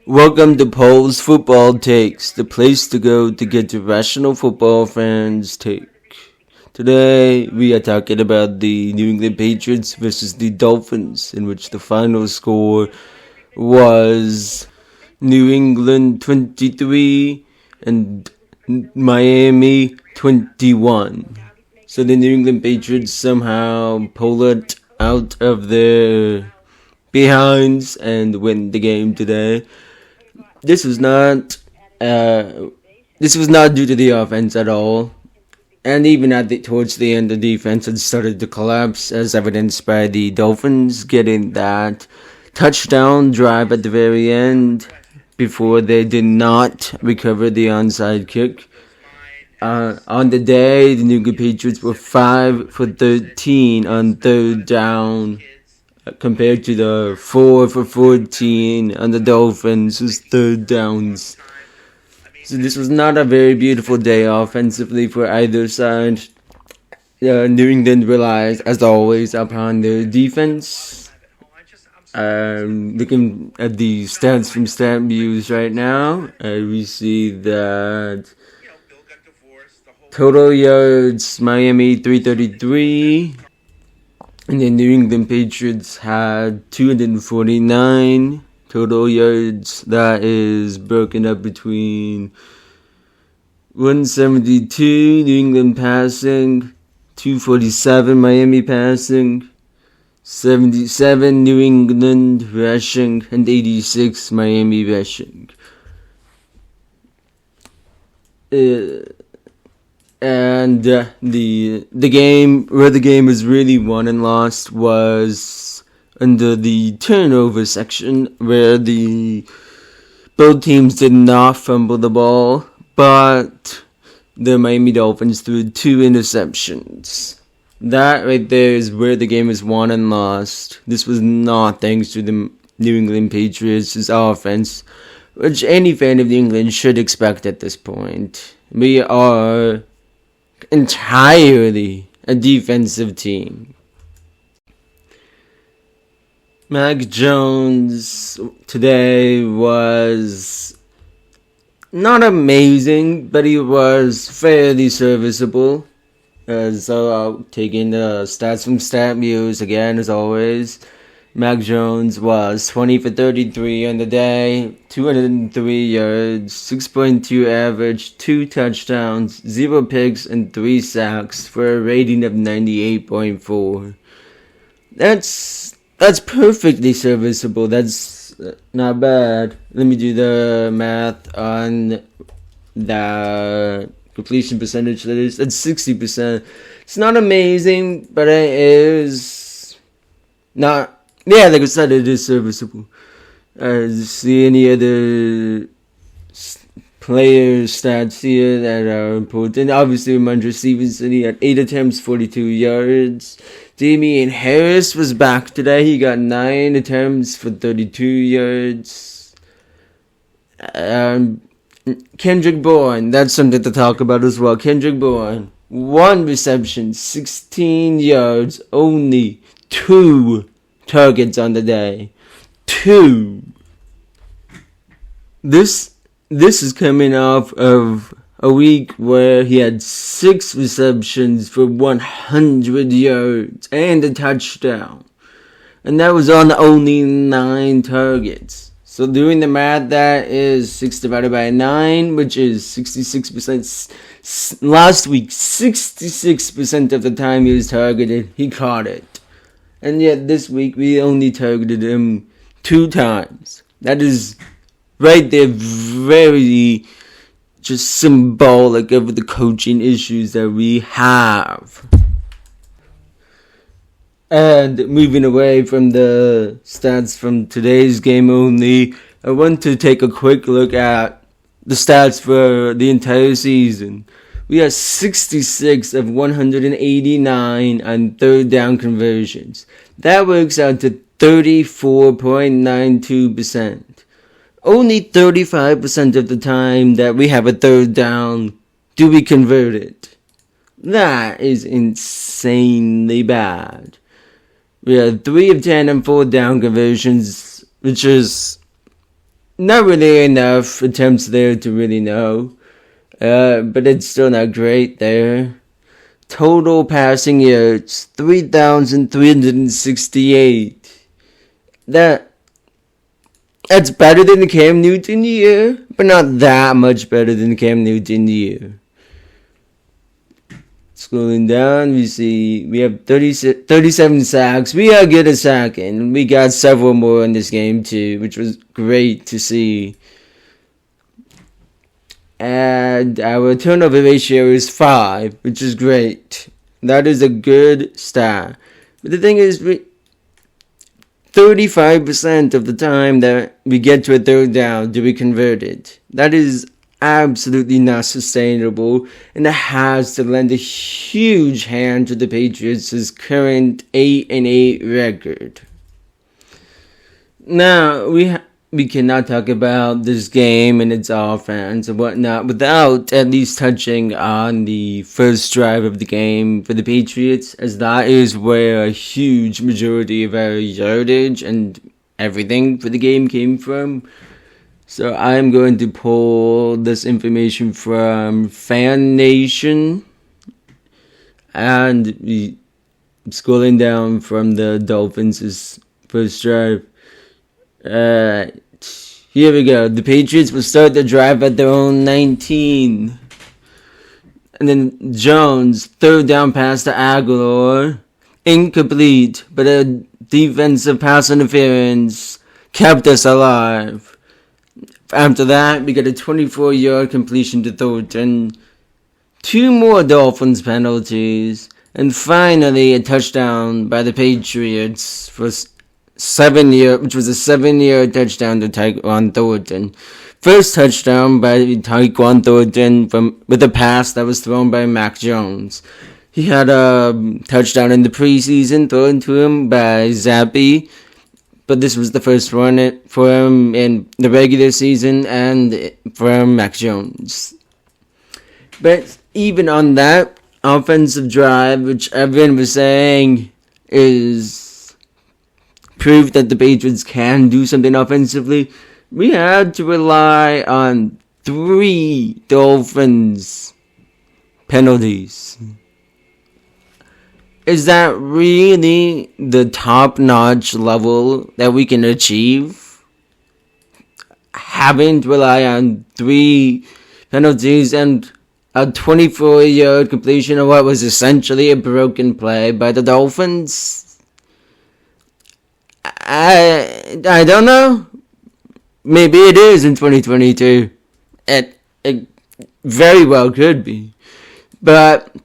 Welcome to Paul's Football Takes, the place to go to get the rational football fans' take. Today, we are talking about the New England Patriots versus the Dolphins, in which the final score was New England 23 and Miami 21. So the New England Patriots somehow pulled it out of their behinds and win the game today. This was not due to the offense at all, and even towards the end, the defense had started to collapse, as evidenced by the Dolphins getting that touchdown drive at the very end before they did not recover the onside kick. On the day, the New England Patriots were 5 for 13 on third down, compared to the 4 for 14 on the Dolphins' third downs. So this was not a very beautiful day offensively for either side. New England relies, as always, upon their defense. Looking at the stats from StatViews right now, we see that total yards, Miami 333. And the New England Patriots had 249 total yards. That is broken up between 172 New England passing, 247 Miami passing, 77 New England rushing, and 86 Miami rushing. And the game where the game was really won and lost was under the turnover section, where both teams did not fumble the ball, but the Miami Dolphins threw 2 interceptions. That right there is where the game was won and lost. This was not thanks to the New England Patriots' offense, which any fan of New England should expect at this point. We are entirely a defensive team. Mac Jones today was not amazing, but he was fairly serviceable. So taking the stats from StatViews again, as always, Mac Jones was 20 for 33 on the day, 203 yards, 6.2 average, 2 touchdowns, 0 picks, and 3 sacks for a rating of 98.4. That's perfectly serviceable. That's not bad. Let me do the math on the completion percentage. That's 60%. It's not amazing, but it is not. Yeah, like I said, it is serviceable. See any other player stats here that are important? Obviously, Ramondre Stevenson, he had 8 attempts, 42 yards. Damian Harris was back today. He got 9 attempts for 32 yards. Kendrick Bourne, that's something to talk about as well. Kendrick Bourne, 1 reception, 16 yards, only 2 targets on the day. 2. This is coming off of a week where he had 6 receptions for 100 yards and a touchdown. And that was on only 9 targets. So doing the math, that is 6 divided by 9, which is 66%. Last week, 66% of the time he was targeted, he caught it. And yet this week, we only targeted him 2 times. That is right there very just symbolic of the coaching issues that we have. And moving away from the stats from today's game only, I want to take a quick look at the stats for the entire season. We are 66 of 189 on third down conversions. That works out to 34.92%. Only 35% of the time that we have a third down do we convert it. That is insanely bad. We had 3 of 10 on fourth down conversions, which is not really enough attempts there to really know. But it's still not great there. Total passing yards, 3,368. That's better than the Cam Newton year, but not that much better than the Cam Newton year. Scrolling down, we see we have 37 sacks. We are good at sacking. We got several more in this game too, which was great to see. And our turnover ratio is 5, which is great. That is a good stat. But the thing is, 35% of the time that we get to a third down, do we convert it? That is absolutely not sustainable, and it has to lend a huge hand to the Patriots' current 8-8 record. Now, we cannot talk about this game and its offense and whatnot without at least touching on the first drive of the game for the Patriots, as that is where a huge majority of our yardage and everything for the game came from. So I'm going to pull this information from Fan Nation, and scrolling down from the Dolphins' first drive. Here we go. The Patriots will start the drive at their own 19. And then Jones, third down pass to Aguilar. Incomplete, but a defensive pass interference kept us alive. After that, we get a 24-yard completion to Thornton. 2 more Dolphins penalties. And finally, a touchdown by the Patriots for 7-yard, which was a 7-yard touchdown to Tyquan Thornton. First touchdown by Tyquan Thornton with a pass that was thrown by Mac Jones. He had a touchdown in the preseason thrown to him by Zappi, but this was the first one for him in the regular season and from Mac Jones. But even on that offensive drive, which Evan was saying is proof that the Patriots can do something offensively, we had to rely on 3 Dolphins penalties. Is that really the top-notch level that we can achieve? Having to rely on 3 penalties and a 24-yard completion of what was essentially a broken play by the Dolphins? I don't know. Maybe it is in 2022. It very well could be. But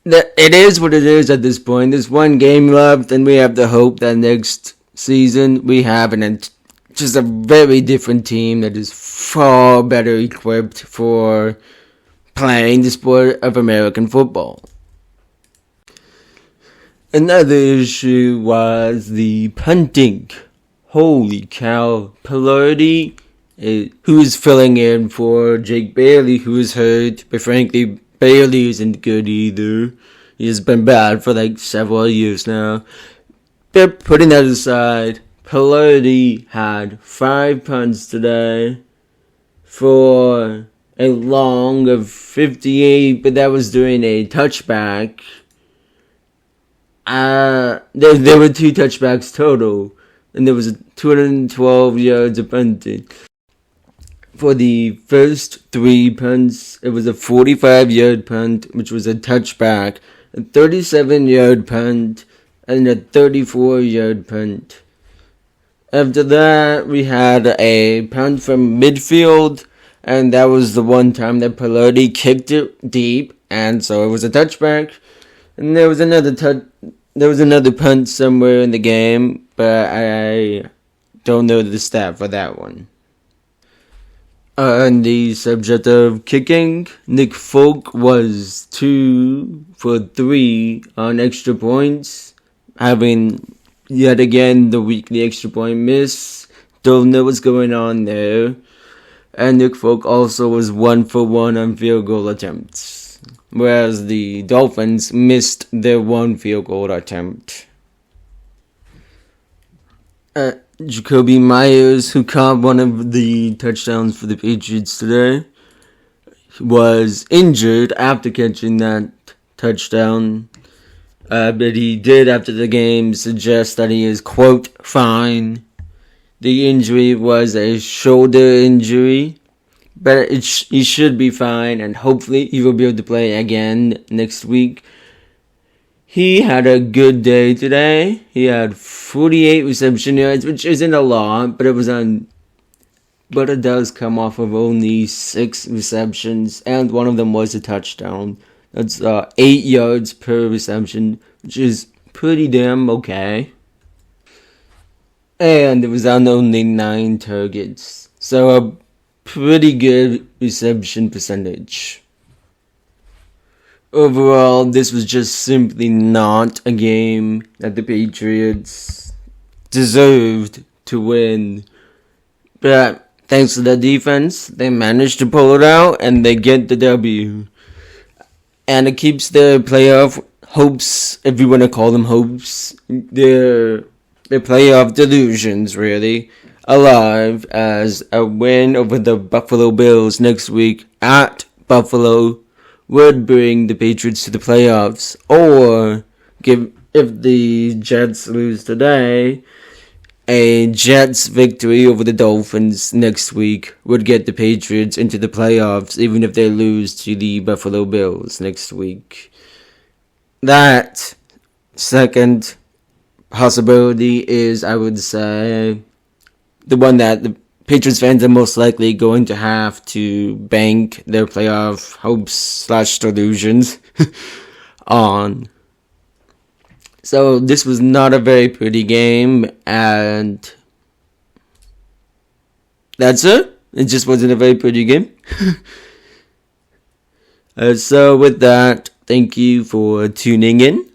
it is what it is at this point. There's one game left, and we have the hope that next season we have just a very different team that is far better equipped for playing the sport of American football. Another issue was the punting. Holy cow. Pilardi, who is filling in for Jake Bailey, who is hurt, but frankly, Bailey isn't good either. He has been bad for like several years now. But putting that aside, Pilardi had 5 punts today for a long of 58, but that was during a touchback. There were 2 touchbacks total, and there was 212 yards of punting. For the first 3 punts, it was a 45-yard punt, which was a touchback, a 37-yard punt, and a 34-yard punt. After that, we had a punt from midfield, and that was the one time that Pilardi kicked it deep, and so it was a touchback. And there was another punt somewhere in the game, but I don't know the stat for that one. On the subject of kicking, Nick Folk was 2 for 3 on extra points, having yet again the weekly extra point miss. Don't know what's going on there. And Nick Folk also was 1 for 1 on field goal attempts, whereas the Dolphins missed their 1 field goal attempt. Jacoby Myers, who caught one of the touchdowns for the Patriots today, was injured after catching that touchdown. But he did, after the game, suggest that he is, quote, fine. The injury was a shoulder injury, but he should be fine, and hopefully he will be able to play again next week. He had a good day today. He had 48 reception yards, which isn't a lot, but it does come off of only 6 receptions, and one of them was a touchdown. That's 8 yards per reception, which is pretty damn okay. And it was on only 9 targets, so a pretty good reception percentage. Overall, this was just simply not a game that the Patriots deserved to win. But thanks to the defense, they managed to pull it out and they get the W. And it keeps their playoff hopes, if you want to call them hopes, their playoff delusions, really, alive, as a win over the Buffalo Bills next week at Buffalo would bring the Patriots to the playoffs, or if the Jets lose today, a Jets victory over the Dolphins next week would get the Patriots into the playoffs, even if they lose to the Buffalo Bills next week. That second possibility is, I would say, the one that the Patriots fans are most likely going to have to bank their playoff hopes / delusions on. So this was not a very pretty game, and that's it. It just wasn't a very pretty game. So with that, thank you for tuning in.